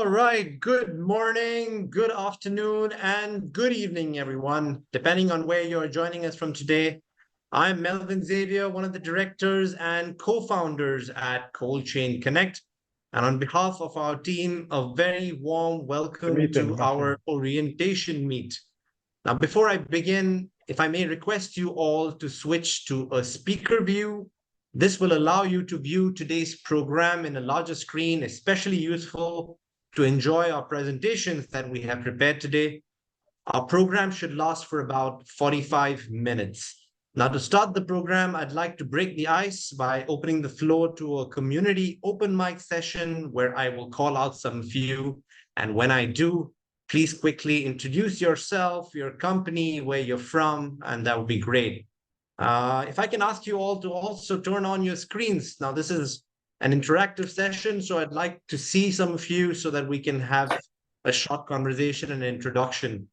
All right. Good morning, good afternoon, and good evening, everyone, depending on where you're joining us from today. I'm Melvin Xavier, one of the directors and co-founders at Cold Chain Connect. And on behalf of our team, a very warm welcome to our orientation meet. Now, before I begin, if I may request you all to switch to a speaker view. This will allow you to view today's program in a larger screen, especially useful to enjoy our presentations that we have prepared today. Our program should last for about 45 minutes. Now, to start the program, I'd like to break the ice by opening the floor to a community open mic session where I will call out some of you. And when I do, please quickly introduce yourself, your company, where you're from, and that would be great. If I can ask you all to also turn on your screens. Now, this is an interactive session, so I'd like to see some of you so that we can have a short conversation and introduction.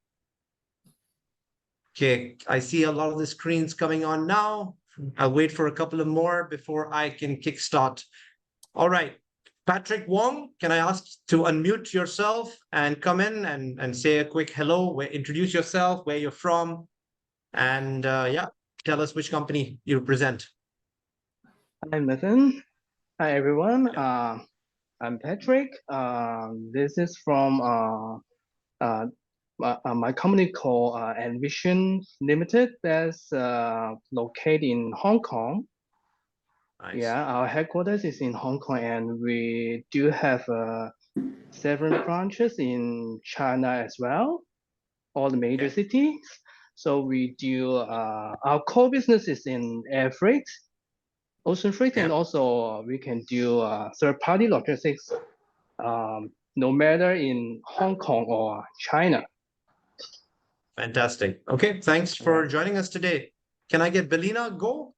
Okay, I see a lot of the screens coming on now. I'll wait for a couple of more before I can kickstart. All right, Patrick Wong, can I ask to unmute yourself and come in and say a quick hello, introduce yourself, where you're from, and yeah, tell us which company you represent. Hi, Nathan. Hi, everyone. I'm Patrick. This is from my company called Envision Limited that's located in Hong Kong. Nice. Yeah, our headquarters is in Hong Kong, and we do have several branches in China as well, all the major cities. So we do, our core business is in air freight, ocean freight, and also we can do third-party logistics, no matter in Hong Kong or China. Fantastic. Okay, thanks for joining us today. Can I get Belina go?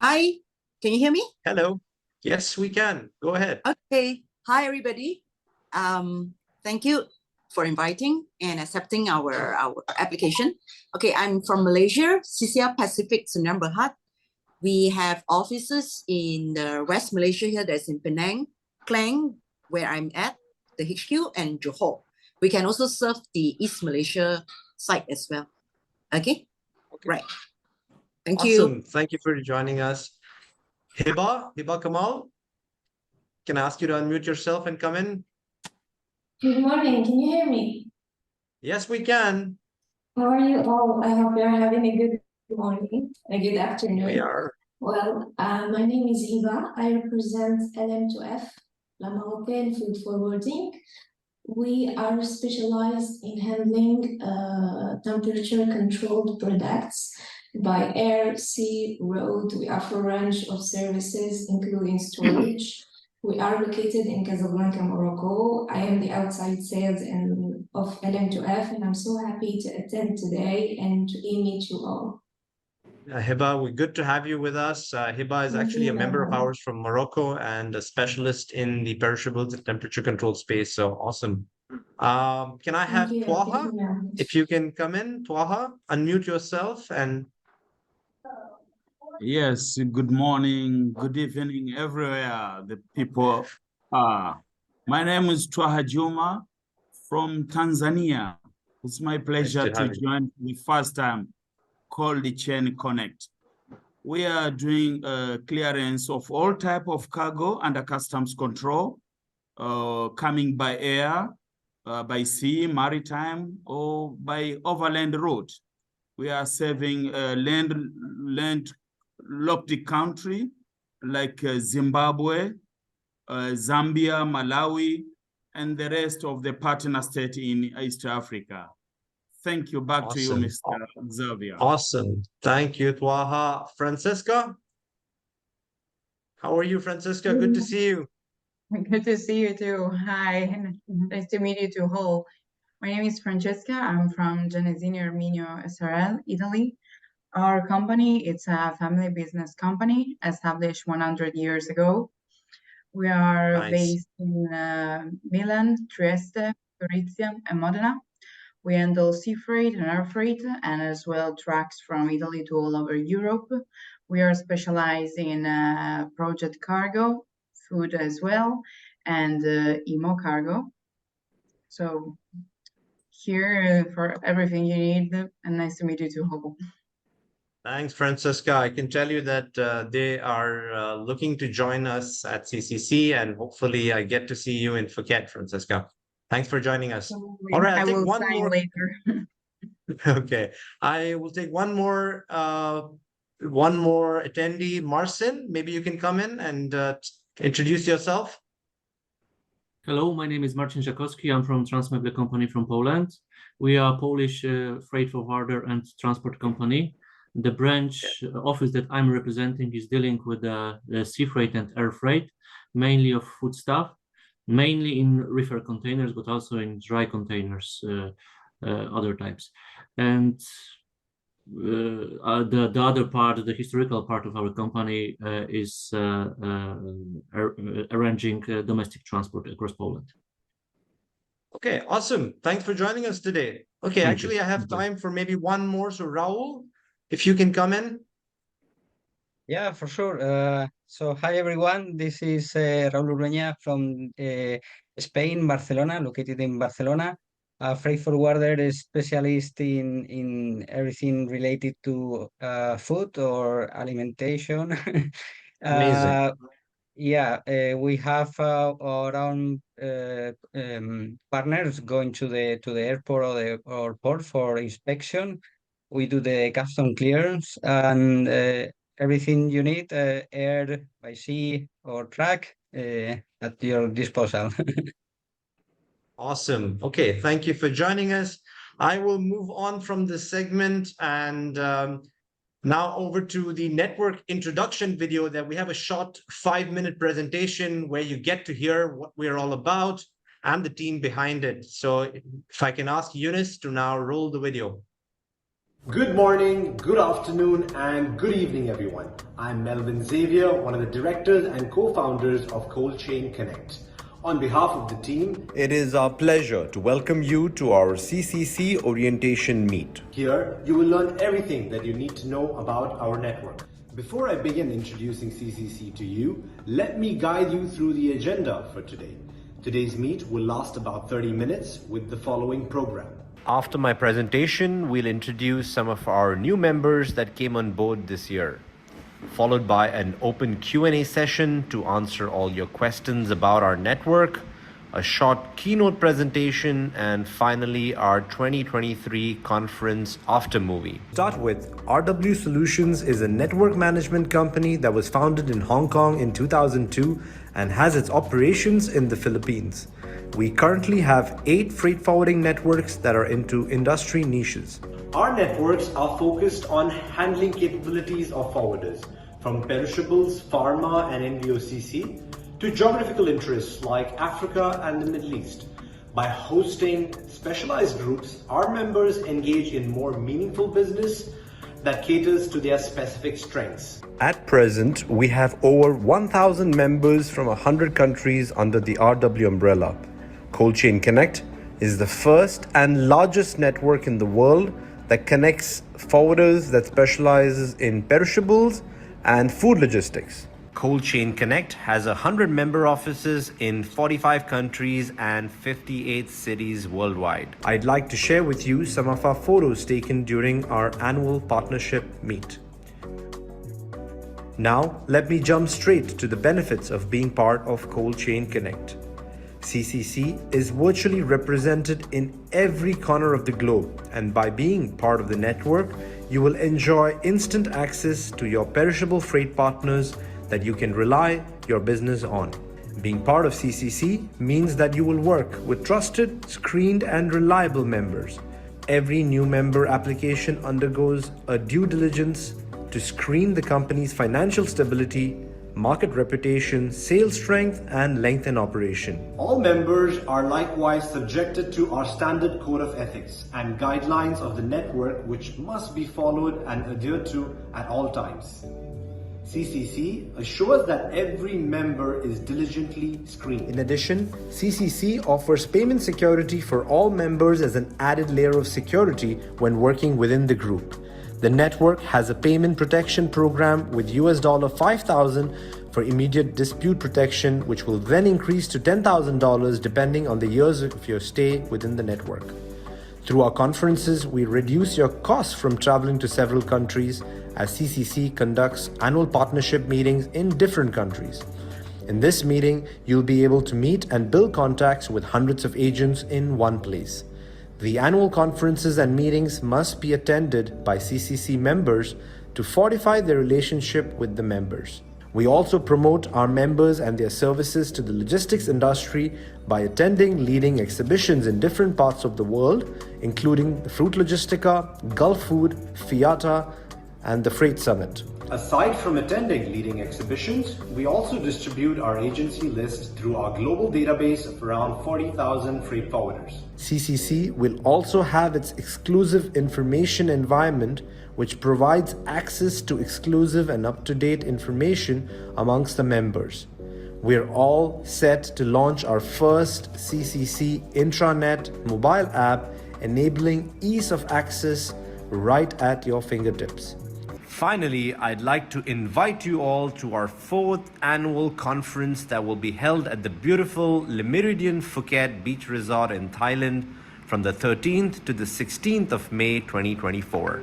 Hi, can you hear me? Hello. Yes, we can. Go ahead. Okay. Hi, everybody. Thank you for inviting and accepting our application. Okay, I'm from Malaysia, CCL Pacific Sdn Bhd. We have offices in the West Malaysia here, that's in Penang, Klang, where I'm at, the HQ, and Johor. We can also serve the East Malaysia site as well. Okay? Right. Thank you. Thank you for joining us. Hiba Kamal, can I ask you to unmute yourself and come in? Good morning. Can you hear me? Yes, we can. How are you all? I hope you're having a good morning, a good afternoon. We are. Well, my name is Hiba. I represent LM2F, La Moroccan Food Forwarding. We are specialized in handling temperature-controlled products by air, sea, road. We offer a range of services, including storage. We are located in Casablanca, Morocco. I am the outside sales of LM2F, and I'm so happy to attend today and to meet you all. Hiba, we're good to have you with us. Hiba is actually a member of ours from Morocco and a specialist in the perishables and temperature control space. So awesome. Can I have Twaha? If you can come in, Twaha, unmute yourself and. Yes, good morning, good evening, everywhere the people are. My name is Twaha Juma from Tanzania. It's my pleasure to join the first time Cold Chain Connect. We are doing clearance of all type of cargo under customs control, coming by air, by sea, maritime, or by overland road. We are serving landlocked country like Zimbabwe, Zambia, Malawi, and the rest of the partner state in East Africa. Thank you. Back to you, Mr. Xavier. Awesome. Thank you, Twaha. Francisca? How are you, Francisca? Good to see you. Good to see you too. Hi, nice to meet you too all. My name is Francesca. I'm from Genesini Arminio SRL, Italy. Our company, it's a family business company established 100 years ago. We are based in Milan, Trieste, Gorizia, and Modena. We handle sea freight and air freight, and as well trucks from Italy to all over Europe. We are specialized in project cargo, food as well, and Imo Cargo. So here for everything you need, and nice to meet you too, Hope. Thanks, Francesca. I can tell you that they are looking to join us at CCC, and hopefully I get to see you in Phuket, Francesca. Thanks for joining us. All right, I I'll take will one sign more. later. Okay, I will take one more attendee. Marcin, maybe you can come in and introduce yourself. Hello, my name is Marcin Żakowski. I'm from Transmedia company from Poland. We are a Polish freight forwarder and transport company. The branch office that I'm representing is dealing with the sea freight and air freight, mainly of foodstuff, mainly in reefer containers, but also in dry containers, other types. And the other part, the historical part of our company is arranging domestic transport across Poland. Okay, awesome. Thanks for joining us today. Okay, Thank actually, you. I have time for maybe one more. So, Raul, if you can come in. Yeah, for sure. So, hi everyone. This is Raúl Urbeña from Spain, Barcelona, located in Barcelona. A freight forwarder specialist in everything related to food or alimentation. Amazing. Yeah, we have our own partners going to the airport or port for inspection. We do the custom clearance and everything you need, air, by sea, or truck, at your disposal. Awesome. Okay, thank you for joining us. I will move on from this segment and now over to the network introduction video that we have a short 5-minute presentation where you get to hear what we're all about and the team behind it. So if I can ask Eunice to now roll the video. Good morning, good afternoon, and good evening, everyone. I'm Melvin Xavier, one of the directors and co-founders of Cold Chain Connect. On behalf of the team, it is our pleasure to welcome you to our CCC orientation meet. Here, you will learn everything that you need to know about our network. Before I begin introducing CCC to you, let me guide you through the agenda for today. Today's meet will last about 30 minutes with the following program. After my presentation, we'll introduce some of our new members that came on board this year, followed by an open Q&A session to answer all your questions about our network, a short keynote presentation, and finally our 2023 conference after movie. Start with, RW Solutions is a network management company that was founded in Hong Kong in 2002 and has its operations in the Philippines. We currently have 8 freight forwarding networks that are into industry niches. Our networks are focused on handling capabilities of forwarders, from perishables, pharma and NVOCC, to geographical interests like Africa and the Middle East. By hosting specialized groups, our members engage in more meaningful business that caters to their specific strengths. At present, we have over 1,000 members from 100 countries under the RW umbrella. Cold Chain Connect is the first and largest network in the world that connects forwarders that specializes in perishables and food logistics. Cold Chain Connect has 100 member offices in 45 countries and 58 cities worldwide. I'd like to share with you some of our photos taken during our annual partnership meet. Now, let me jump straight to the benefits of being part of Cold Chain Connect. CCC is virtually represented in every corner of the globe, and by being part of the network, you will enjoy instant access to your perishable freight partners that you can rely your business on. Being part of CCC means that you will work with trusted, screened, and reliable members. Every new member application undergoes a due diligence to screen the company's financial stability, market reputation, sales strength, and length in operation. All members are likewise subjected to our standard code of ethics and guidelines of the network, which must be followed and adhered to at all times. CCC assures that every member is diligently screened. In addition, CCC offers payment security for all members as an added layer of security when working within the group. The network has a payment protection program with $5,000 for immediate dispute protection, which will then increase to $10,000 depending on the years of your stay within the network. Through our conferences, we reduce your costs from traveling to several countries as CCC conducts annual partnership meetings in different countries. In this meeting, you'll be able to meet and build contacts with hundreds of agents in one place. The annual conferences and meetings must be attended by CCC members to fortify their relationship with the members. We also promote our members and their services to the logistics industry by attending leading exhibitions in different parts of the world, including the Fruit Logistica, Gulf Food, FIATA, and the Freight Summit. Aside from attending leading exhibitions, we also distribute our agency list through our global database of around 40,000 freight forwarders. CCC will also have its exclusive information environment, which provides access to exclusive and up-to-date information amongst the members. We're all set to launch our first CCC intranet mobile app, enabling ease of access right at your fingertips. Finally, I'd like to invite you all to our 4th annual conference that will be held at the beautiful Le Méridien Phuket Beach Resort in Thailand from the 13th to the 16th of May 2024.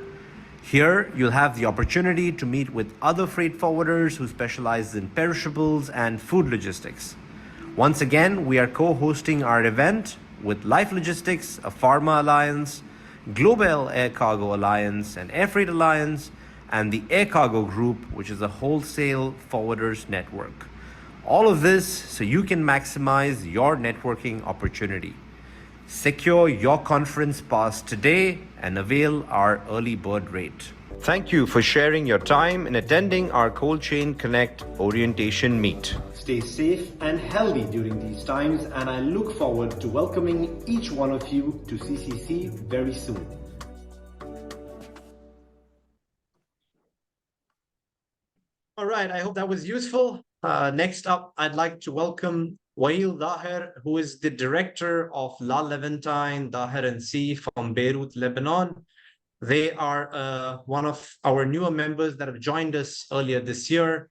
Here, you'll have the opportunity to meet with other freight forwarders who specialize in perishables and food logistics. Once again, we are co-hosting our event with Life Logistics, a Pharma Alliance, Global Air Cargo Alliance, and Air Freight Alliance, and the Air Cargo Group, which is a wholesale forwarders network. All of this so you can maximize your networking opportunity. Secure your conference pass today and avail our early bird rate. Thank you for sharing your time in attending our Cold Chain Connect orientation meet. Stay safe and healthy during these times, and I look forward to welcoming each one of you to CCC very soon. All right, I hope that was useful. Next up, I'd like to welcome Wael Daher, who is the director of La Levantine Daher & C from Beirut, Lebanon. They are one of our newer members that have joined us earlier this year.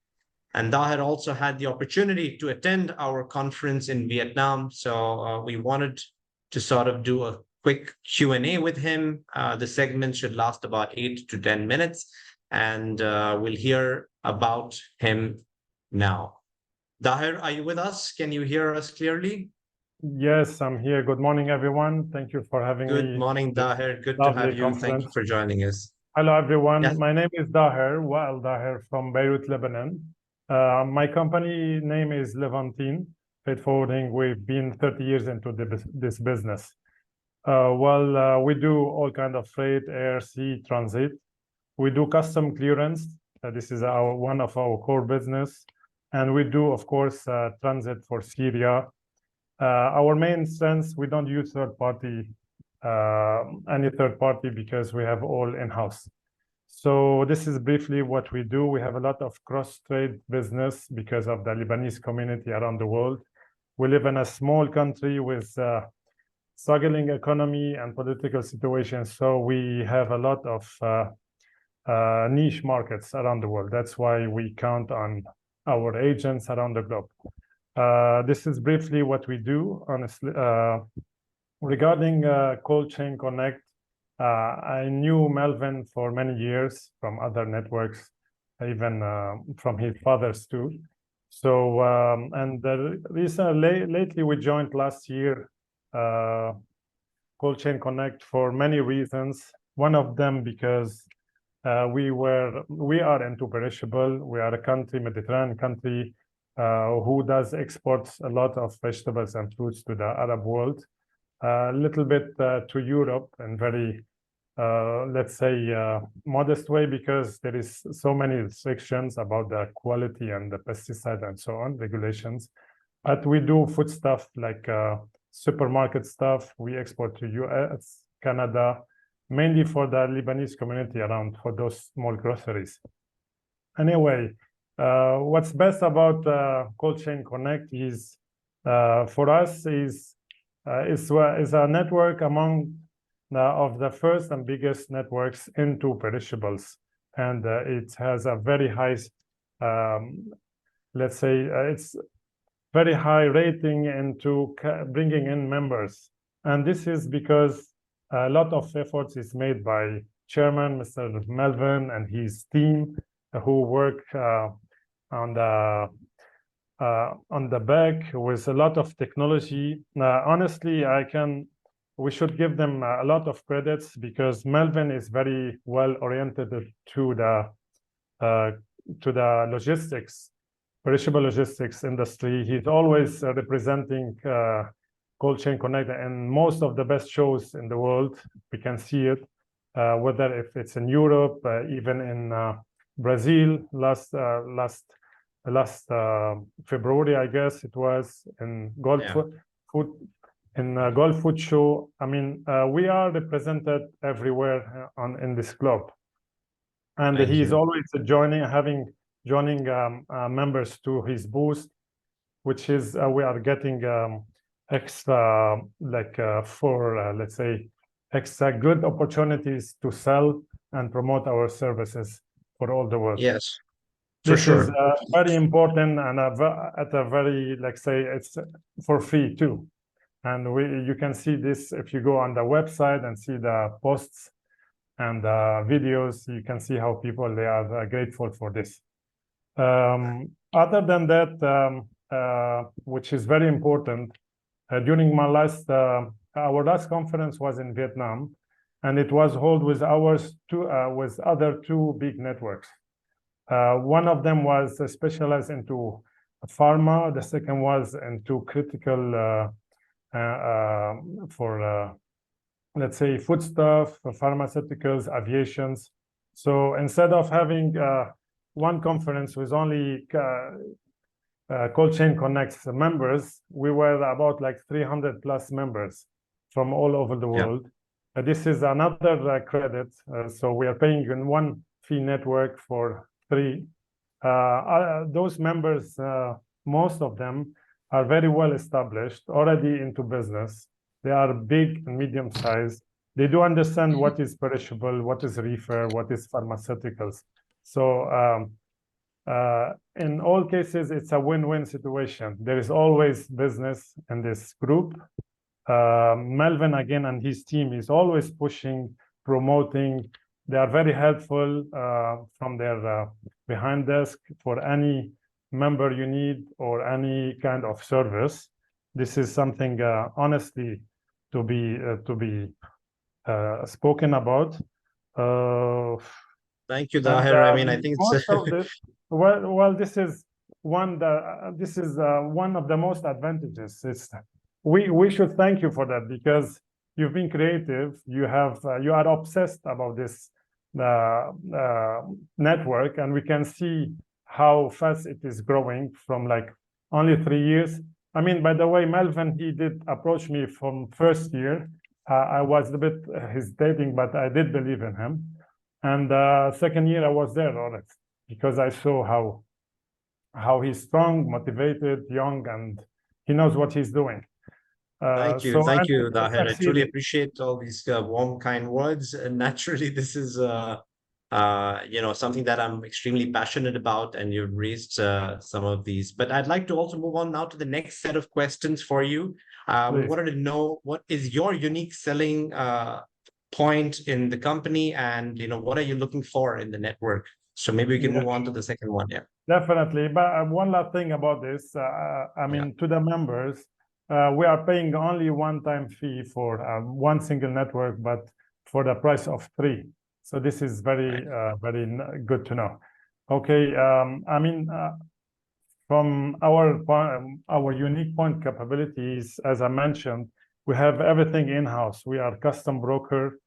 And Daher also had the opportunity to attend our conference in Vietnam. So we wanted to sort of do a quick Q&A with him. The segment should last about 8 to 10 minutes. And we'll hear about him now. Daher, are you with us? Can you hear us clearly? Yes, I'm here. Good morning, everyone. Thank you for having me. Good morning, Daher. Good to have you. Thank you for joining us. Hello, everyone. Yes. My name is Daher, Wael Daher from Beirut, Lebanon. My company name is Levantine Freight Forwarding. We've been 30 years into this business. We do all kinds of freight, air, sea, transit. We do custom clearance. This is one of our core business. And we do, of course, transit for Syria. Our main strength, we don't use any third party because we have all in-house. So this is briefly what we do. We have a lot of cross-trade business because of the Lebanese community around the world. We live in a small country with struggling economy and political situations. So we have a lot of niche markets around the world. That's why we count on our agents around the globe. This is briefly what we do, honestly. Regarding Cold Chain Connect, I knew Melvin for many years from other networks, even from his father's too. So, lately we joined last year Cold Chain Connect for many reasons. One of them because we are into perishable. We are a country, Mediterranean country, who does exports a lot of vegetables and fruits to the Arab world, a little bit to Europe, and very, let's say, modest way because there is so many restrictions about the quality and the pesticide and so on, regulations. But we do food stuff like supermarket stuff. We export to US, Canada, mainly for the Lebanese community around for those small groceries. Anyway, what's best about Cold Chain Connect is for us is a network among of the first and biggest networks into perishables, and it has a very high, let's say, it's very high rating into bringing in members. And this is because a lot of efforts is made by Chairman Mr. Melvin and his team, who work on the back with a lot of technology. Honestly, we should give them a lot of credits, because Melvin is very well oriented to the logistics, perishable logistics industry. He's always representing Cold Chain Connect in most of the best shows in the world. We can see it, whether if it's in Europe, even in Brazil last February, I guess it was, in Golf Food Show. I mean, we are represented everywhere in this club, and he's always joining members to his booth, which is we are getting extra let's say extra good opportunities to sell and promote our services for all the world. Yes. This is very important, and at a very, let's say, it's for free too. And you can see this if you go on the website and see the posts and videos. You can see how people, they are grateful for this. Other than that, which is very important, during my our last conference was in Vietnam, and it was held with with other two big networks. One of them was specialized into pharma. The second was into critical for let's say foodstuff, pharmaceuticals, aviations. So instead of having one conference with only Cold Chain Connect's members, we were about like 300 plus members from all over the world. This is another credit. So we are paying in one fee network for 3. Those members, most of them are very well established, already into business. They are big and medium sized. They do understand what is perishable, what is reefer, what is pharmaceuticals. So in all cases, it's a win-win situation. There is always business in this group. Melvin, again, and his team is always pushing, promoting. They are very helpful from their behind desk for any member you need or any kind of service. This is something honestly to be spoken about. Thank you, Daher. I mean, I think it's this is one of the most advantages. We should thank you for that, because you've been creative. You are obsessed about this network, and we can see how fast it is growing from like only 3 years. I mean, by the way, Melvin, he did approach me from first year. I was a bit hesitating, but I did believe in him. And second year I was there on it, because I saw how he's strong, motivated, young, and he knows what he's doing. Thank you, Daher. I truly appreciate all these warm, kind words. And naturally, this is something that I'm extremely passionate about, and you've raised some of these. But I'd like to also move on now to the next set of questions for you. We wanted to know, what is your unique selling point in the company, and what are you looking for in the network? So maybe we can move on to the second one. Yeah, definitely. But one last thing about this, I mean, to the members, we are paying only one-time fee for one single network, but for the price of 3. So this is very good to know. Okay, I mean, from our unique point capabilities, as I mentioned, we have everything in-house. We are custom broker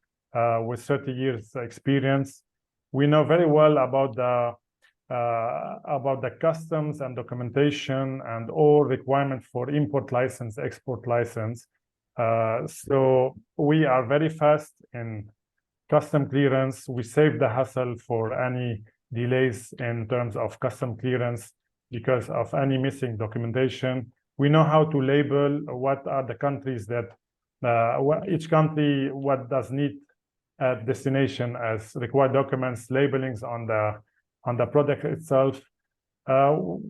with 30 years experience. We know very well about the customs and documentation and all requirements for import license, export license. So we are very fast in custom clearance. We save the hassle for any delays in terms of custom clearance because of any missing documentation. We know how to label what are the countries that each country what does need at destination as required documents, labelings on the product itself.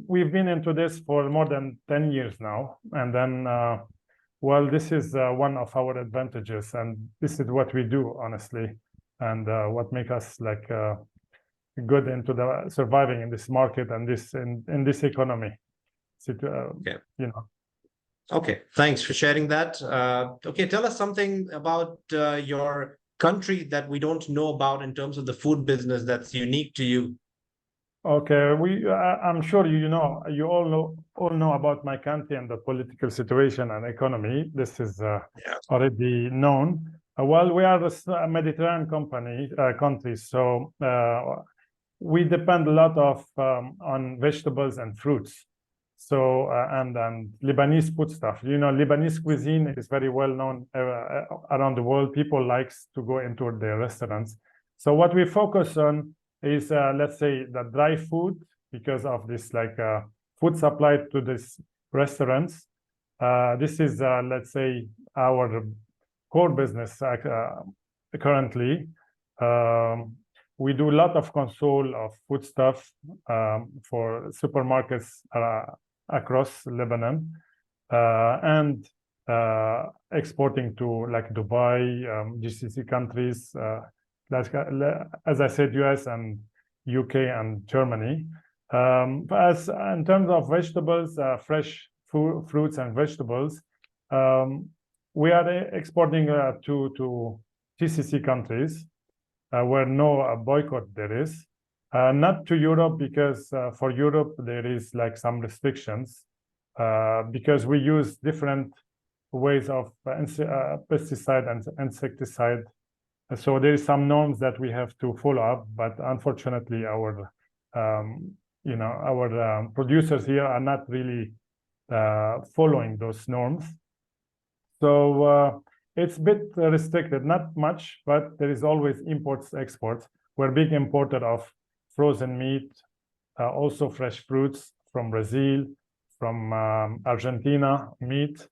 We've been into this for more than 10 years now, and then well, this is one of our advantages, and this is what we do, honestly, and what make us like good into the surviving in this market and this in this economy. Okay. You know. Okay, thanks for sharing that. Okay, tell us something about your country that we don't know about in terms of the food business that's unique to you. Okay, I'm sure you all know about my country and the political situation and economy. This is already known. Well, we are a Mediterranean country, so we depend a lot of on vegetables and fruits. So and Lebanese food stuff. You know, Lebanese cuisine is very well known around the world. People likes to go into their restaurants. So what we focus on is let's say the dry food, because of this like food supply to these restaurants. This is let's say our core business currently. We do a lot of control of food stuff for supermarkets across Lebanon and exporting to like Dubai, GCC countries, as I said, US and UK and Germany. As in terms of vegetables, fresh fruits and vegetables, we are exporting to GCC countries where no boycott there is. Not to Europe, because for Europe there is like some restrictions because we use different ways of pesticide and insecticide. So there is some norms that we have to follow up, but unfortunately our producers here are not really following those norms. So it's a bit restricted, not much, but there is always imports, exports. We're a big importer of frozen meat, also fresh fruits from Brazil, from Argentina, meat,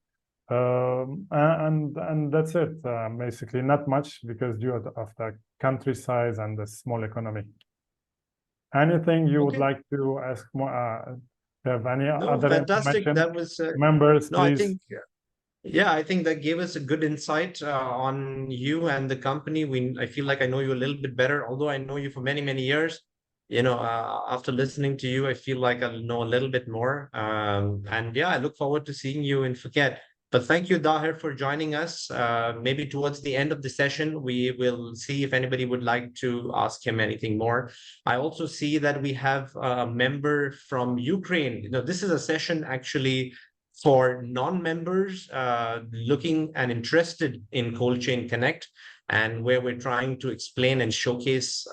and that's it. Basically, not much because due of the country size and the small economy. Anything you would like to ask more? Have any other fantastic. information? That was Members, no, please. I think. Yeah, I think that gave us a good insight on you and the company. I feel like I know you a little bit better, although I know you for many, many years. You know, after listening to you, I feel like I'll know a little bit more. And yeah, I look forward to seeing you in Phuket. But thank you, Dahir, for joining us. Maybe towards the end of the session, we will see if anybody would like to ask him anything more. I also see that we have a member from Ukraine. You know, this is a session actually for non-members looking and interested in Cold Chain Connect, and where we're trying to explain and showcase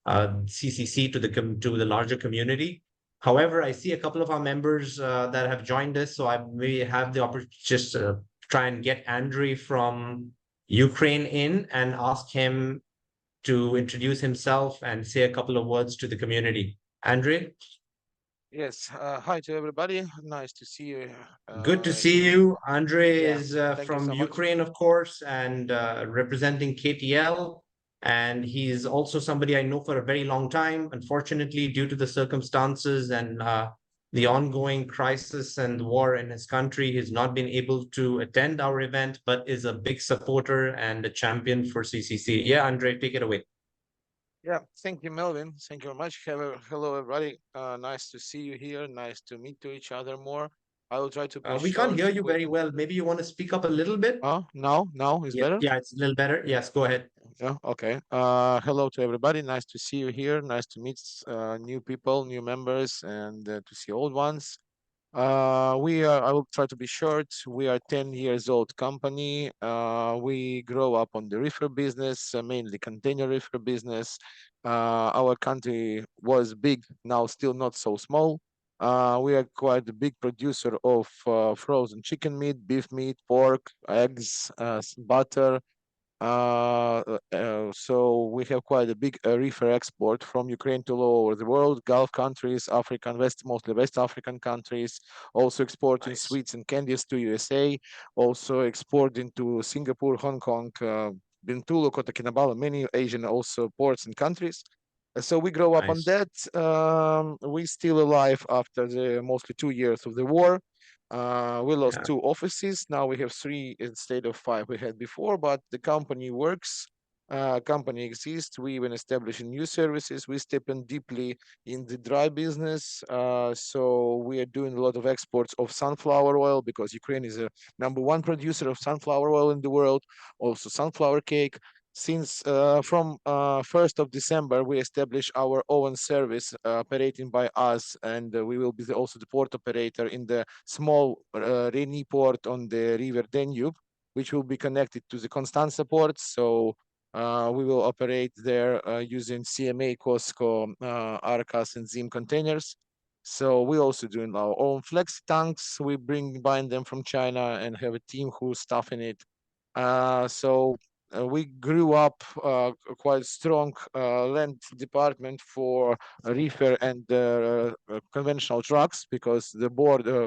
CCC to the larger community. However, I see a couple of our members that have joined us, so I may have the opportunity just try and get Andrei from Ukraine in and ask him to introduce himself and say a couple of words to the community. Andrei? Yes, hi to everybody. Nice to see you. Good to see you. Andrei yeah, is thank you from so much. Ukraine, of course, and representing KTL. And he's also somebody I know for a very long time. Unfortunately, due to the circumstances and the ongoing crisis and war in his country, he's not been able to attend our event, but is a big supporter and a champion for CCC. Yeah, Andrei, take it away. Yeah, thank you, Melvin. Thank you very much. Hello, everybody. Nice to see you here. Nice to meet to each other more. I will try to be We can't hear you very well. Maybe you want to speak up a little bit? Oh, now is better? Yeah, it's a little better. Yes, go ahead. Yeah, okay. Hello to everybody. Nice to see you here. Nice to meet new people, new members, and to see old ones. I will try to be short. We are 10 years old company. We grow up on the reefer business, mainly container reefer business. Our country was big, now still not so small. We are quite a big producer of frozen chicken meat, beef meat, pork, eggs, butter, So we have quite a big reefer export from Ukraine to all over the world, Gulf countries, African, mostly West African countries, also exporting sweets and candies to USA, also exporting to Singapore, Hong Kong, Bintulu, Kota Kinabalu, many Asian also ports and countries. So we grow up on that. We still alive after the mostly 2 years of the war. We lost 2 offices. Now we have 3 instead of 5 we had before, but the company works. Company exists. We even establishing new services. We step in deeply in the dry business. So we are doing a lot of exports of sunflower oil because Ukraine is a #1 producer of sunflower oil in the world. Also sunflower cake. Since from 1st of December, we established our own service operating by us, and we will be also the port operator in the small Reni port on the river Danube, which will be connected to the Constanța port. So we will operate there using CMA, COSCO, Arcas, and Zim containers. So we also doing our own flex tanks. We buying them from China and have a team who's staffing it. So we grew up quite strong land department for reefer and conventional trucks because the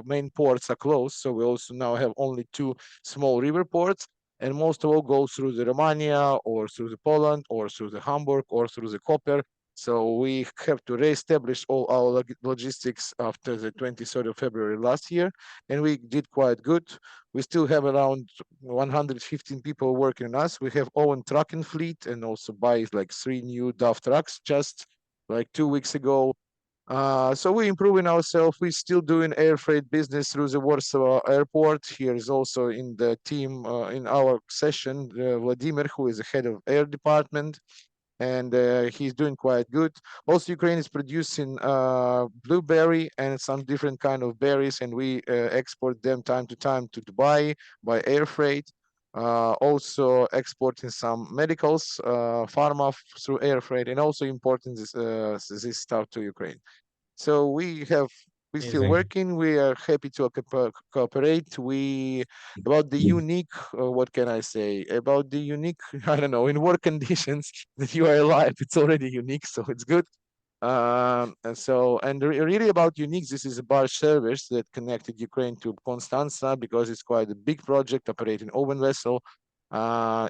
main ports are closed. So we also now have only 2 small river ports, and most of all go through the Romania or through the Poland or through the Hamburg or through the Koper. So we have to reestablish all our logistics after the 23rd of February last year, and we did quite good. We still have around 115 people working on us. We have own trucking fleet and also buy like 3 new DAF trucks just like 2 weeks ago. So we're improving ourselves. We're still doing air freight business through the Warsaw airport. Here is also in the team in our session, Vladimir, who is the head of air department, and he's doing quite good. Also, Ukraine is producing blueberry and some different kind of berries, and we export them time to time to Dubai by air freight. Also exporting some medicals, pharma through air freight, and also importing this stuff to Ukraine. So we still working. We are happy to cooperate. About the unique, what can I say? About the unique, I don't know, in work conditions that you are alive, it's already unique, so it's good. Really about unique, this is a barge service that connected Ukraine to Constanța because it's quite a big project operating open vessel.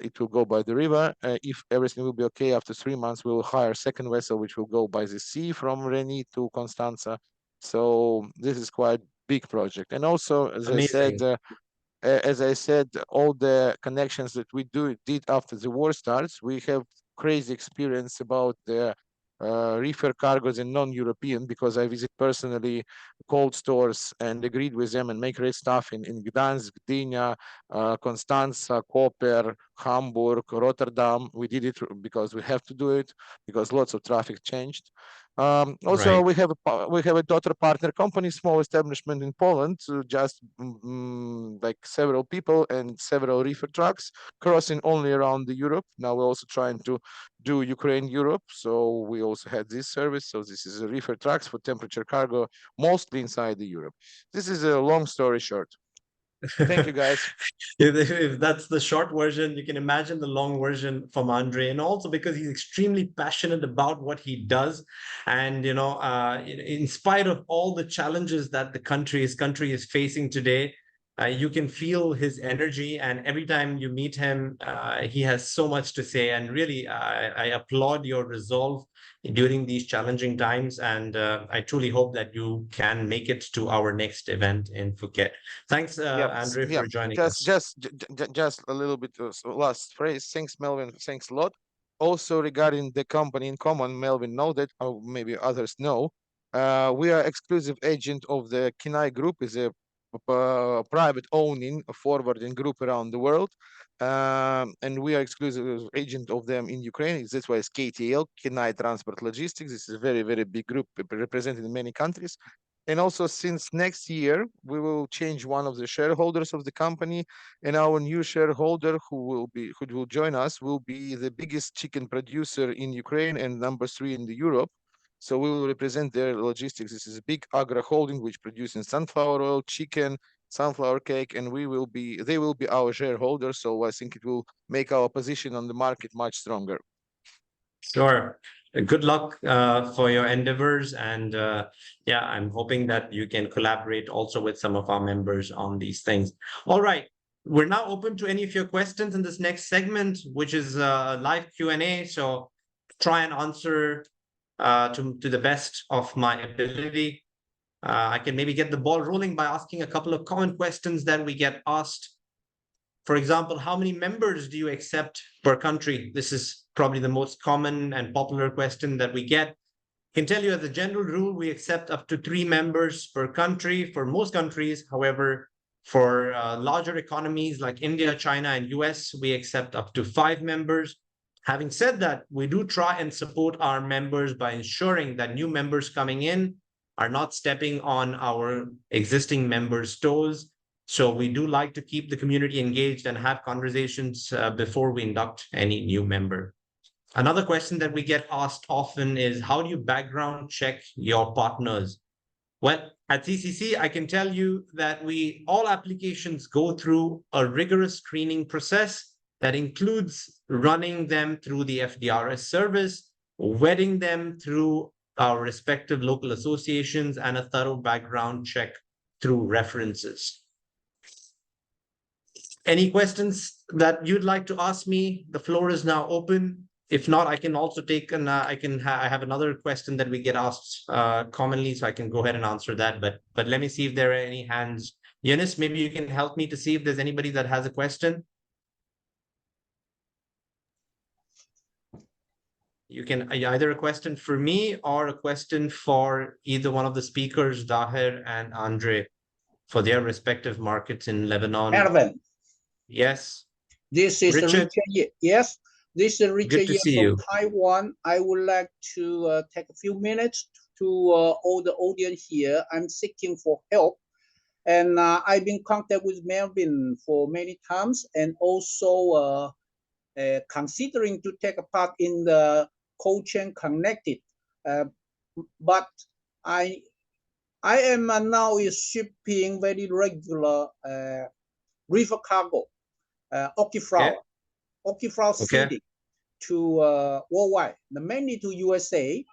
It will go by the river. If everything will be okay, after 3 months, we will hire a second vessel, which will go by the sea from Reni to Constanța. So this is quite big project. And also, as I said, all the connections that we did after the war starts, we have crazy experience about the reefer cargoes in non-European because I visit personally cold stores and agreed with them and make great stuff in Gdansk, Gdynia, Constanța, Koper, Hamburg, Rotterdam. We did it because we have to do it because lots of traffic changed. Also, we have a daughter partner company, small establishment in Poland, just like several people and several reefer trucks crossing only around the Europe. Now we're also trying to do Ukraine, Europe. So we also had this service. So this is a reefer trucks for temperature cargo, mostly inside the Europe. This is a long story short. Thank you, guys. If that's the short version, you can imagine the long version from Andre, and also because he's extremely passionate about what he does, and in spite of all the challenges that his country is facing today, you can feel his energy, and every time you meet him, he has so much to say. And really, I applaud your resolve during these challenging times, and I truly hope that you can make it to our next event in Phuket. Thanks, Andre, for joining us. Just a little bit of last phrase. Thanks, Melvin. Thanks a lot. Also, regarding the company in common, Melvin know that, or maybe others know, we are exclusive agent of the Kinai Group, is a private owning forwarding group around the world. And we are exclusive agent of them in Ukraine. That's why it's KTL, Kinai Transport Logistics. This is a very, very big group represented in many countries. And also, since next year, we will change one of the shareholders of the company, and our new shareholder who will join us will be the biggest chicken producer in Ukraine and #3 in the Europe. So we will represent their logistics. This is a big agro holding which produces sunflower oil, chicken, sunflower cake, and they will be our shareholders. So I think it will make our position on the market much stronger. Sure. Good luck for your endeavors. And yeah, I'm hoping that you can collaborate also with some of our members on these things. All right. We're now open to any of your questions in this next segment, which is live Q&A. So try and answer to the best of my ability. I can maybe get the ball rolling by asking a couple of common questions that we get asked. For example, how many members do you accept per country? This is probably the most common and popular question that we get. I can tell you as a general rule, we accept up to 3 members per country for most countries. However, for larger economies like India, China, and US, we accept up to 5 members. Having said that, we do try and support our members by ensuring that new members coming in are not stepping on our existing members' toes. So we do like to keep the community engaged and have conversations before we induct any new member. Another question that we get asked often is, how do you background check your partners? Well, at CCC, I can tell you that all applications go through a rigorous screening process that includes running them through the FDRS service, vetting them through our respective local associations, and a thorough background check through references. Any questions that you'd like to ask me? The floor is now open. If not, I can also take I have another question that we get asked commonly, so I can go ahead and answer that. But let me see if there are any hands. Yunus, maybe you can help me to see if there's anybody that has a question. You can either a question for me or a question for either one of the speakers, Dahir and Andre, for their respective markets in Lebanon. Melvin. Yes. This is Richard. Yes, this is Richard Good to see from you. Taiwan. I would like to take a few minutes to all the audience here. I'm seeking for help. And I've been in contact with Melvin for many times, and also considering to take a part in the Cold Chain Connected. But I am now shipping very regular river cargo, Oki flour seeding to worldwide, mainly to USA.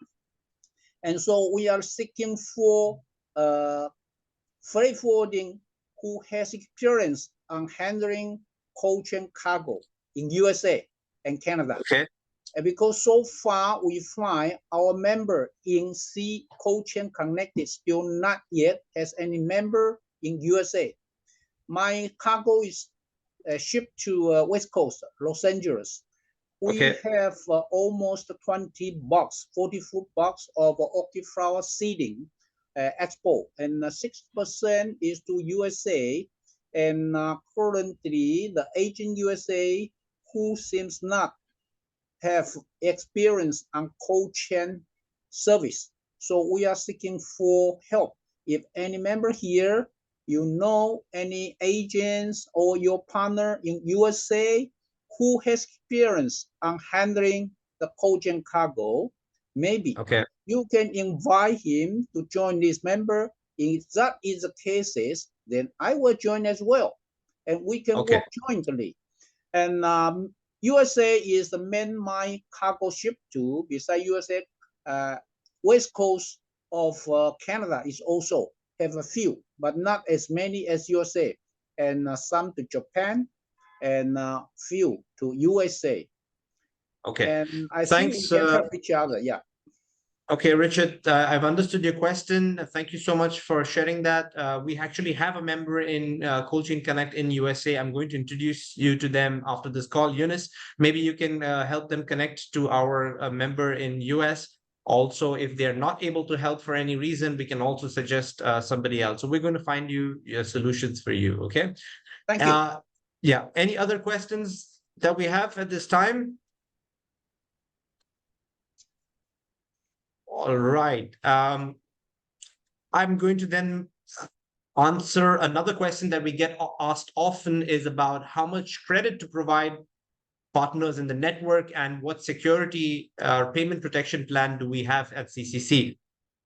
And so we are seeking for freight forwarding who has experience on handling cold chain cargo in USA and Canada. Okay. And because so far we find our member in Cold Chain Connected still not yet has any member in USA. My cargo is shipped to West Coast, Los Angeles. We have almost 20 box, 40-foot box of Oki flour seeding export, and 6% is to USA. And currently, the agent USA who seems not have experience on cold chain service. So we are seeking for help. If any member here, you know any agents or your partner in USA who has experience on handling the cold chain cargo, maybe you can invite him to join this member. If that is the cases, then I will join as well, and we can work jointly. And USA is the main my cargo ship to. Besides USA, West Coast of Canada is also have a few, but not as many as USA, and some to Japan, and few to USA. And I think we can help each other. Yeah. Okay, Richard, I've understood your question. Thank you so much for sharing that. We actually have a member in Cold Chain Connect in USA. I'm going to introduce you to them after this call. Yunus, maybe you can help them connect to our member in US. Also, if they're not able to help for any reason, we can also suggest somebody else. So we're going to find you solutions for you, okay? Thank you. Yeah, any other questions that we have at this time? All right. I'm going to then answer another question that we get asked often is about how much credit to provide partners in the network and what security or payment protection plan do we have at CCC.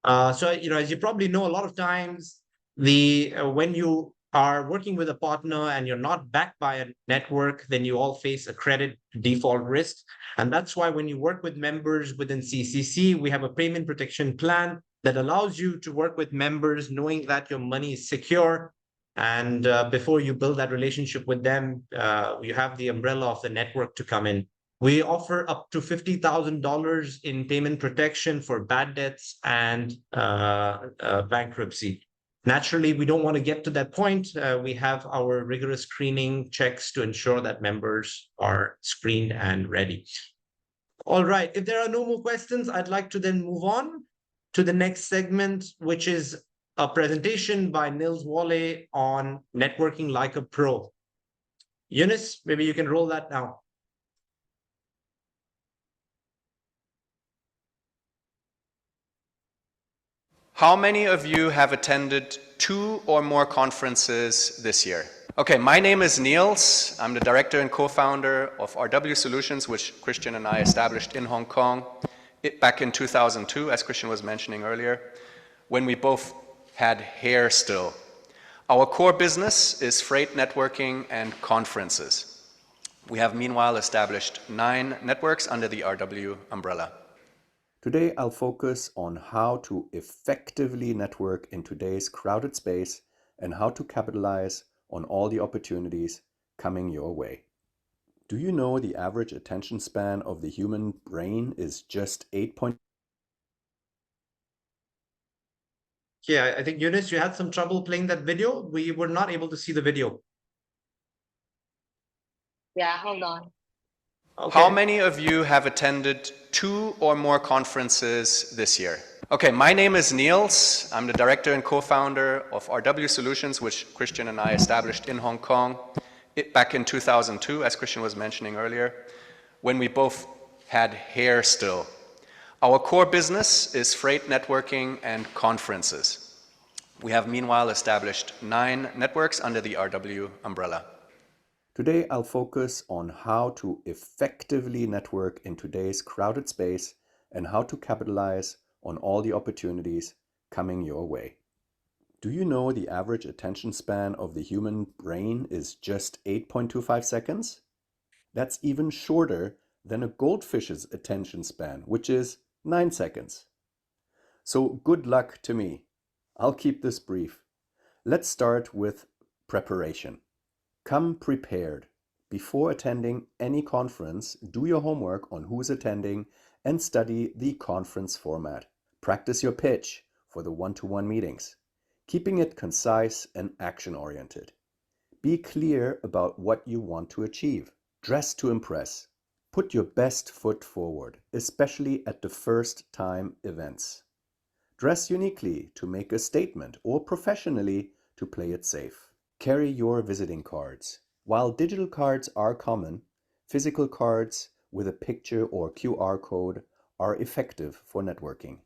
So, as you probably know, a lot of times when you are working with a partner and you're not backed by a network, then you all face a credit default risk. And that's why when you work with members within CCC, we have a payment protection plan that allows you to work with members knowing that your money is secure. And before you build that relationship with them, you have the umbrella of the network to come in. We offer up to $50,000 in payment protection for bad debts and bankruptcy. Naturally, we don't want to get to that point. We have our rigorous screening checks to ensure that members are screened and ready. All right, if there are no more questions, I'd like to then move on to the next segment, which is a presentation by Nils Wale on networking like a pro. Eunice, maybe you can roll that now. How many of you have attended 2 or more conferences this year? Okay, my name is Niels. I'm the director and co-founder of RW Solutions, which Christian and I established in Hong Kong back in 2002, as Christian was mentioning earlier, when we both had hair still. Our core business is freight networking and conferences. We have meanwhile established 9 networks under the RW umbrella. Today, I'll focus on how to effectively network in today's crowded space and how to capitalize on all the opportunities coming your way. Do you know the average attention span of the human brain is just 8. Yeah, I think Eunice, you had some trouble playing that video. We were not able to see the video. Yeah, hold on. Okay. How many of you have attended 2 or more conferences this year? Okay, my name is Niels. I'm the director and co-founder of RW Solutions, which Christian and I established in Hong Kong back in 2002, as Christian was mentioning earlier, when we both had hair still. Our core business is freight networking and conferences. We have meanwhile established 9 networks under the RW umbrella. Today, I'll focus on how to effectively network in today's crowded space and how to capitalize on all the opportunities coming your way. Do you know the average attention span of the human brain is just 8.25 seconds? That's even shorter than a goldfish's attention span, which is 9 seconds. So good luck to me. I'll keep this brief. Let's start with preparation. Come prepared. Before attending any conference, do your homework on who's attending and study the conference format. Practice your pitch for the one-to-one meetings, keeping it concise and action-oriented. Be clear about what you want to achieve. Dress to impress. Put your best foot forward, especially at the first-time events. Dress uniquely to make a statement or professionally to play it safe. Carry your visiting cards. While digital cards are common, physical cards with a picture or QR code are effective for networking.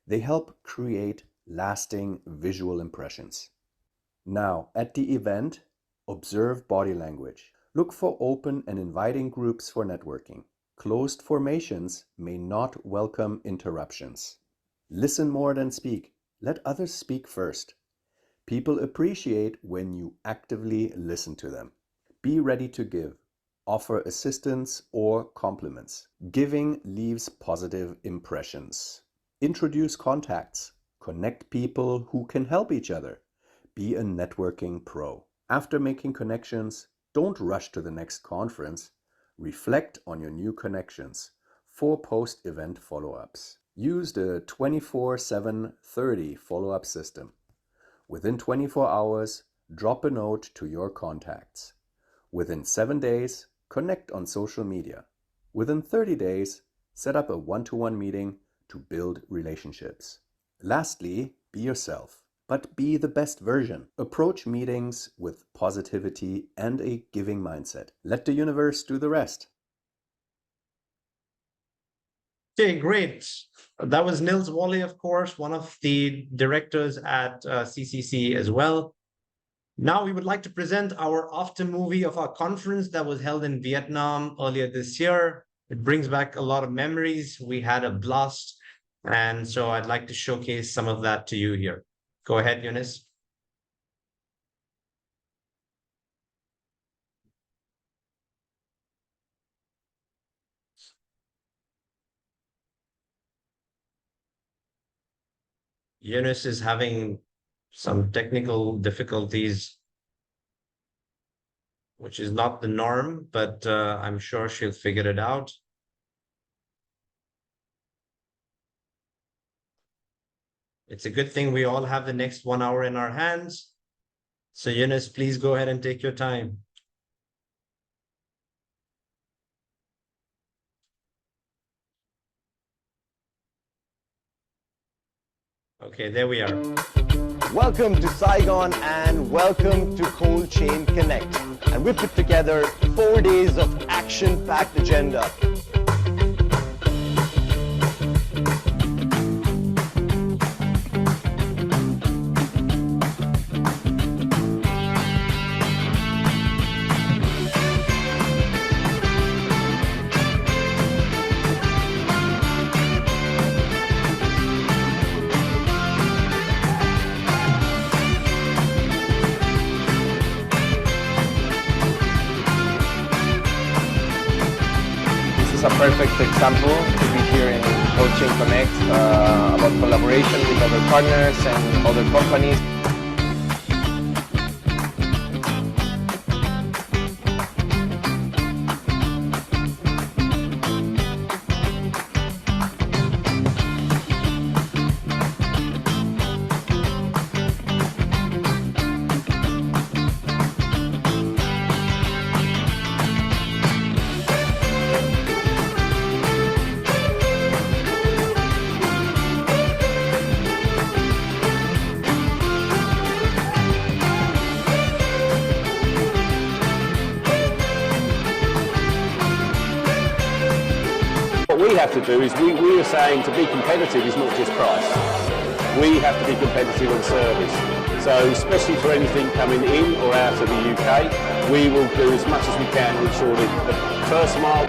They help create lasting visual impressions. Now, at the event, observe body language. Look for open and inviting groups for networking. Closed formations may not welcome interruptions. Listen more than speak. Let others speak first. People appreciate when you actively listen to them. Be ready to give. Offer assistance or compliments. Giving leaves positive impressions. Introduce contacts. Connect people who can help each other. Be a networking pro. After making connections, don't rush to the next conference. Reflect on your new connections for post-event follow-ups. Use the 24/7/30 follow-up system. Within 24 hours, drop a note to your contacts. Within 7 days, connect on social media. Within 30 days, set up a one-to-one meeting to build relationships. Lastly, be yourself, but be the best version. Approach meetings with positivity and a giving mindset. Let the universe do the rest. Okay, great. That was Nils Wale, of course, one of the directors at CCC as well. Now we would like to present our after movie of our conference that was held in Vietnam earlier this year. It brings back a lot of memories. We had a blast. And so I'd like to showcase some of that to you here. Go ahead, Eunice. Eunice is having some technical difficulties, which is not the norm, but I'm sure she'll figure it out. It's a good thing we all have the next 1 hour in our hands. So Eunice, please go ahead and take your time. Okay, there we are. Welcome to Saigon and welcome to Cold Chain Connect. And we put together 4 days of action-packed agenda. It's a perfect example to be here in Cold Chain Connect about collaboration with other partners and other companies. What we have to do is we are saying to be competitive is not just price. We have to be competitive on service. So especially for anything coming in or out of the UK, we will do as much as we can to ensure that the first mile.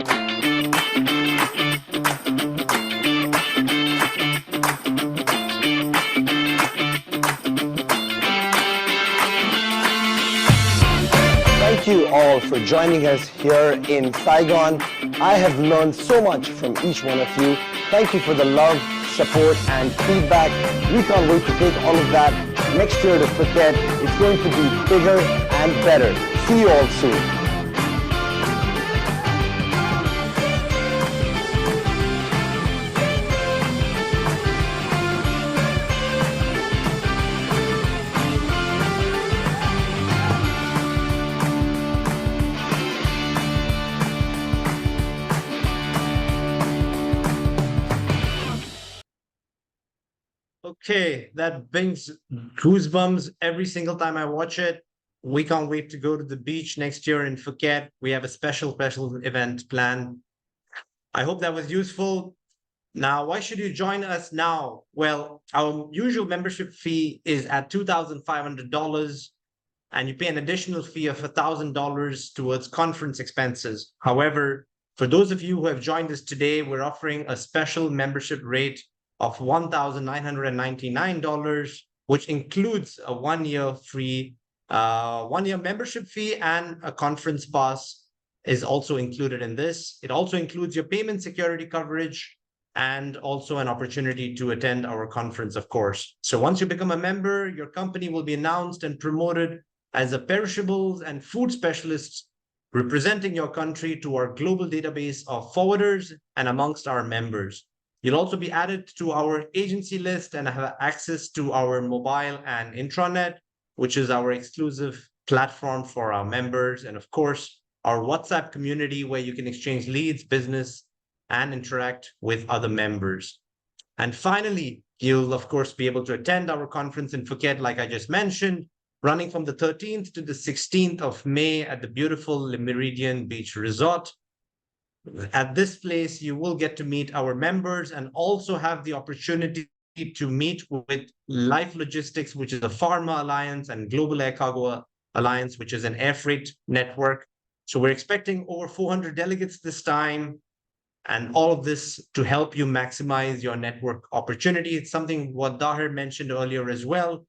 Thank you all for joining us here in Saigon. I have learned so much from each one of you. Thank you for the love, support, and feedback. We can't wait to take all of that next year to Phuket. It's going to be bigger and better. See you all soon. Okay, that brings goosebumps every single time I watch it. We can't wait to go to the beach next year in Phuket. We have a special event planned. I hope that was useful. Now, why should you join us now? Well, our usual membership fee is at $2,500, and you pay an additional fee of $1,000 towards conference expenses. However, for those of you who have joined us today, we're offering a special membership rate of $1,999, which includes a 1 year free, 1 year membership fee, and a conference pass is also included in this. It also includes your payment security coverage and also an opportunity to attend our conference, of course. So once you become a member, your company will be announced and promoted as a perishables and food specialist, representing your country to our global database of forwarders and amongst our members. You'll also be added to our agency list and have access to our mobile and intranet, which is our exclusive platform for our members. And of course, our WhatsApp community where you can exchange leads, business, and interact with other members. And finally, you'll of course be able to attend our conference in Phuket, like I just mentioned, running from the 13th to the 16th of May at the beautiful Le Méridien Beach Resort. At this place, you will get to meet our members and also have the opportunity to meet with Life Logistics, which is a pharma alliance, and Global Air Cargo Alliance, which is an air freight network. So we're expecting over 400 delegates this time, and all of this to help you maximize your network opportunity. It's something what Dahir mentioned earlier as well.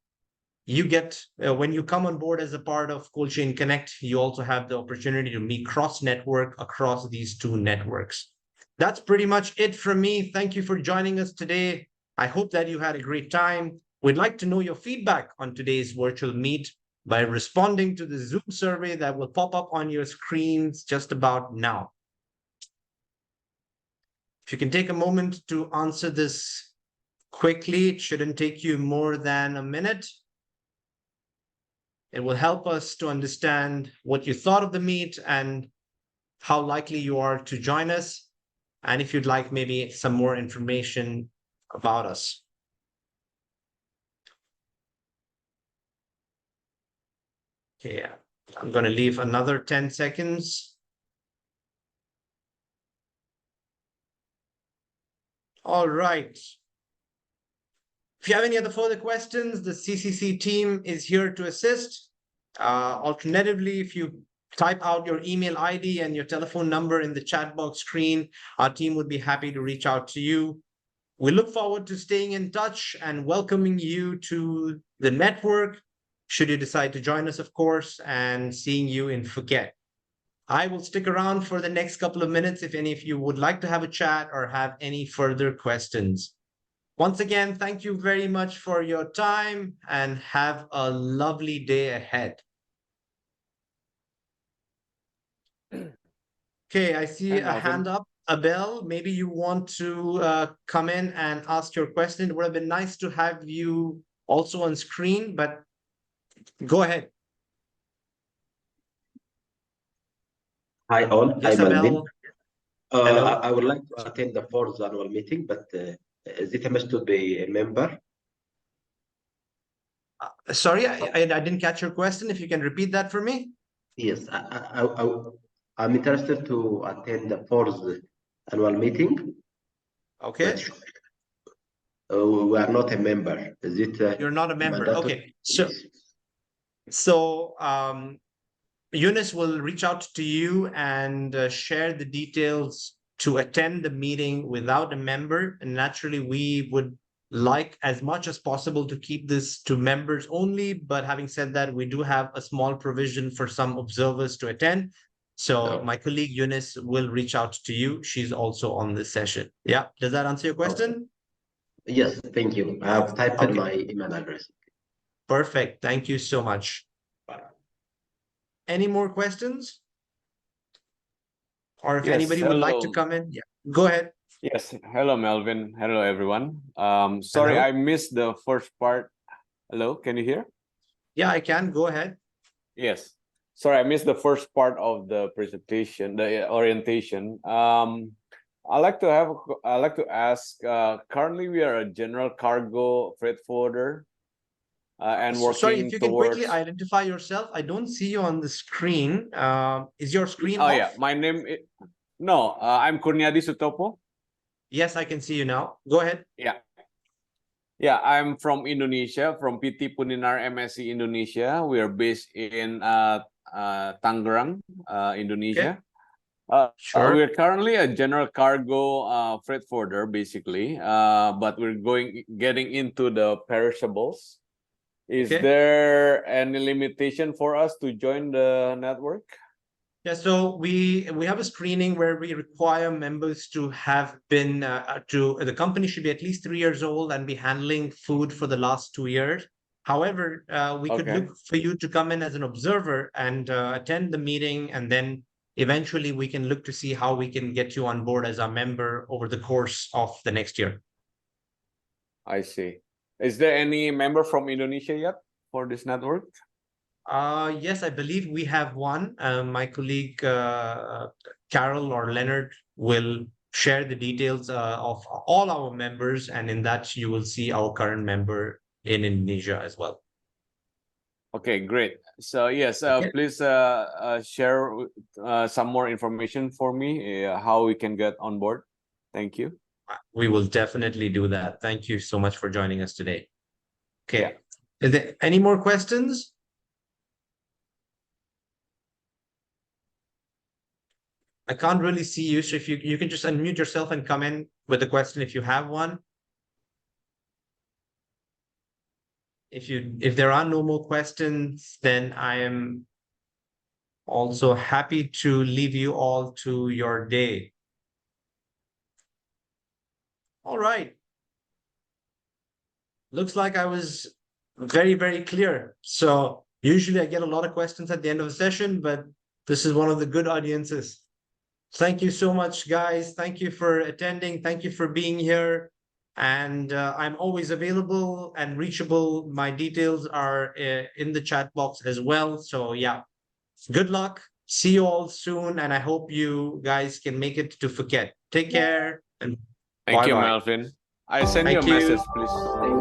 You get, when you come on board as a part of Cold Chain Connect, you also have the opportunity to meet cross-network across these two networks. That's pretty much it from me. Thank you for joining us today. I hope that you had a great time. We'd like to know your feedback on today's virtual meet by responding to the Zoom survey that will pop up on your screens just about now. If you can take a moment to answer this quickly, it shouldn't take you more than a minute. It will help us to understand what you thought of the meet and how likely you are to join us, and if you'd like maybe some more information about us. Okay, I'm going to leave another 10 seconds. All right. If you have any other further questions, the CCC team is here to assist. Alternatively, if you type out your email ID and your telephone number in the chat box screen, our team would be happy to reach out to you. We look forward to staying in touch and welcoming you to the network, should you decide to join us, of course, and seeing you in Phuket. I will stick around for the next couple of minutes if any of you would like to have a chat or have any further questions. Once again, thank you very much for your time and have a lovely day ahead. Okay, I see a hand up. Abel, maybe you want to come in and ask your question. It would have been nice to have you also on screen, but go ahead. Hi all, Yes, I'm Melvin. Abel. Hello. I would like to attend the fourth annual meeting, but is it a must to be a member? Sorry, I didn't catch your question. If you can repeat that for me. Yes, I'm interested to attend the fourth annual meeting. Okay. But we are not a member. Is it? You're not a member. mandatory? Okay. So Eunice will reach out to you and share the details to attend the meeting without a member. And naturally, we would like as much as possible to keep this to members only. But having said that, we do have a small provision for some observers to attend. So my colleague Eunice will reach out to you. She's also on this session. Yeah. Does that answer your question? Yes, thank you. I have typed in my email address. Perfect. Thank you so much. Any more questions? Or if anybody would like to come in, yeah, go ahead. Yes, hello Melvin. Hello everyone. Sorry, Hello. I missed the first part. Hello, can you hear? Yeah, I can. Go ahead. Yes. Sorry, I missed the first part of the presentation, the orientation. I like to ask. Currently, we are a general cargo freight forwarder, and working Sorry, if you can quickly towards. identify yourself. I don't see you on the screen. Is your screen Oh off? yeah, my name is. No, I'm Kurniadi Sutopo. Yes, I can see you now. Go ahead. Yeah. Yeah, I'm from Indonesia, from PT Puninar MSC Indonesia. We are based in Tangerang, Indonesia. Sure. We're currently a general cargo freight forwarder, basically, but we're getting into the perishables. Is there any limitation for us to join the network? Yeah, so we have a screening where we require members to have been the company should be at least 3 years old and be handling food for the last 2 years. However, we could look for you to come in as an observer and attend the meeting, and then eventually we can look to see how we can get you on board as a member over the course of the next year. I see. Is there any member from Indonesia yet for this network? Yes, I believe we have one. My colleague Carol or Leonard will share the details of all our members, and in that you will see our current member in Indonesia as well. Okay, great. So yes, please share some more information for me, how we can get on board. Thank you. We will definitely do that. Thank you so much for joining us today. Okay. Is there any more questions? I can't really see you, so if you can just unmute yourself and come in with a question if you have one. If there are no more questions, then I am also happy to leave you all to your day. All right. looks like I was very, very clear. So usually I get a lot of questions at the end of the session, but this is one of the good audiences. Thank you so much, guys. Thank you for attending. Thank you for being here. And I'm always available and reachable. My details are in the chat box as well. So yeah, good luck. See you all soon. And I hope you guys can make it to Phuket. Take care and Thank you, bye-bye. Melvin. I send you a Thank you. message, please.